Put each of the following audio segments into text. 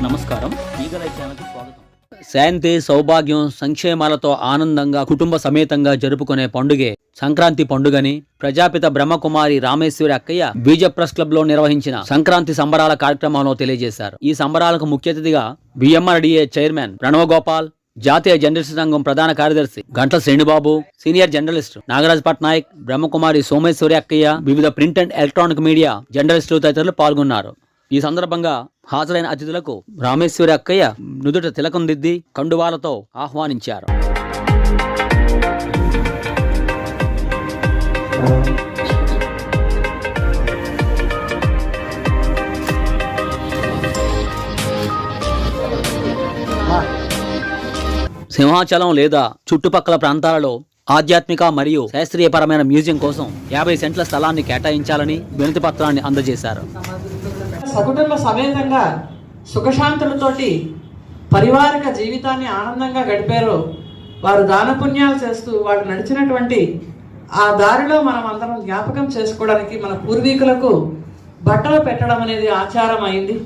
నమస్కారం, ఈగలై ఛానల్కి స్వాగతం. శాంతి, సౌభాగ్యం, సంక్షేమాలతో ఆనందంగా కుటుంబ సమేతంగా జరుపుకునే పండుగే సంక్రాంతి పండుగని ప్రజాపిత బ్రహ్మకుమారి రామేశ్వరి అక్కయ్య బీజ ప్రెస్ క్లబ్ లో నిర్వహించిన సంక్రాంతి సంబరాల కార్యక్రమంలో తెలియజేశారు. ఈ సంబరాలకు ముఖ్య అతిథిగా BMRDA చైర్మన్ ప్రణవ్ గోపాల్, జాతీయ జర్నలిస్ట్ సంఘం ప్రధాన కార్యదర్శి గంట్ల శ్రేణుబాబు, సీనియర్ జర్నలిస్ట్ నాగరాజ్ పట్నాయక్, బ్రహ్మకుమారి సోమేశ్వరి అక్కయ్య, వివిధ ప్రింట్ అండ్ ఎలక్ట్రానిక్ మీడియా జర్నలిస్టులు తదితరులు పాల్గొన్నారు. ఈ సందర్భంగా హాజరైన అతిథులకు రామేశ్వరి అక్కయ్య నుదుట తిలకం దిద్ది కండువాలతో ఆహ్వానించారు. సింహాచలం లేదా చుట్టుపక్కల ప్రాంతాలలో ఆధ్యాత్మిక మరియు శాస్త్రీయపరమైన మ్యూజియం కోసం 50 సెంట్ల స్థలాన్ని కేటాయించాలని వినతి పత్రాన్ని అందజేశారు. సకుటుంబ సమేతంగా సుఖశాంతులతోటి పరివారిక జీవితాన్ని ఆనందంగా గడిపారో వారు దానపుణ్యాలు చేస్తూ వారు నడిచినటువంటి ఆ దారిలో మనం అందరం జ్ఞాపకం చేసుకోవడానికి మన పూర్వీకులకు బట్టలు పెట్టడం అనేది ఆచారం అయింది.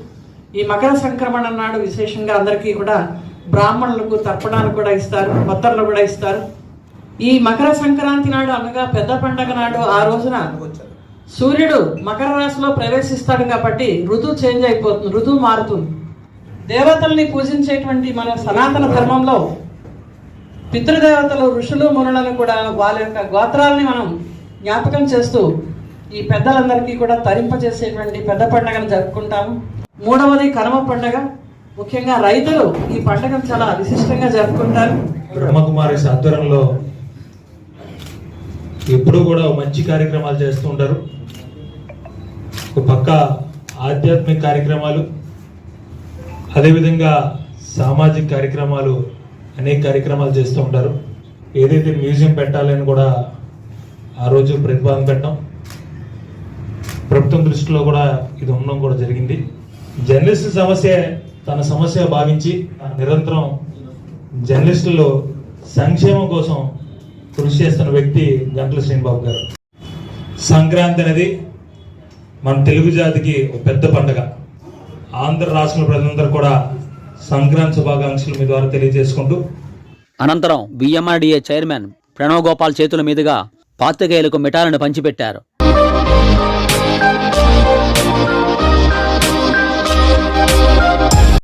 ఈ మకర సంక్రమణ నాడు విశేషంగా అందరికీ కూడా బ్రాహ్మణులకు తర్పణాలు కూడా ఇస్తారు, పత్రలు కూడా ఇస్తారు. ఈ మకర సంక్రాంతి నాడు అనగా పెద్ద పండగ నాడు ఆ రోజున సూర్యుడు మకర రాశిలో ప్రవేశిస్తాడు కాబట్టి ఋతువు చేంజ్ అయిపోతుంది, ఋతువు మారుతుంది. దేవతల్ని పూజించేటువంటి మన సనాతన ధర్మంలో పితృదేవతలు, ఋషులు, మునులను కూడా వాళ్ళ యొక్క గోత్రాలని మనం జ్ఞాపకం చేస్తూ ఈ పెద్దలందరికీ కూడా తరింపజేసేటువంటి పెద్ద పండుగను జరుపుకుంటాము. మూడవది కనుమ పండుగ. ముఖ్యంగా రైతులు ఈ పండుగను చాలా విశిష్టంగా జరుపుకుంటారు. బ్రహ్మకుమారి ఆధ్వర్యంలో ఎప్పుడూ కూడా మంచి కార్యక్రమాలు చేస్తూ ఉంటారు. ఒక పక్క ఆధ్యాత్మిక కార్యక్రమాలు, అదేవిధంగా సామాజిక కార్యక్రమాలు, అనేక కార్యక్రమాలు చేస్తూ ఉంటారు. ఏదైతే మ్యూజియం పెట్టాలని కూడా ఆ రోజు ప్రతిపాదన పెట్టడం, ప్రభుత్వం దృష్టిలో కూడా ఇది ఉండడం కూడా జరిగింది. జర్నలిస్ట్ సమస్య తన సమస్య భావించి నిరంతరం జర్నలిస్టులు సంక్షేమం కోసం కృషి చేస్తున్న వ్యక్తి గంట్ల శ్రేణుబాబు గారు. సంక్రాంతి అనేది మన తెలుగు జాతికి ఒక పెద్ద పండుగ. ఆంధ్ర రాష్ట్ర ప్రజలందరూ కూడా సంక్రాంతి శుభాకాంక్షలు మీ ద్వారా తెలియజేసుకుంటూ అనంతరం BMRDA చైర్మన్ ప్రణవ్ గోపాల్ చేతుల మీదుగా పాత్రికేయులకు మిఠాయిలను పంచిపెట్టారు.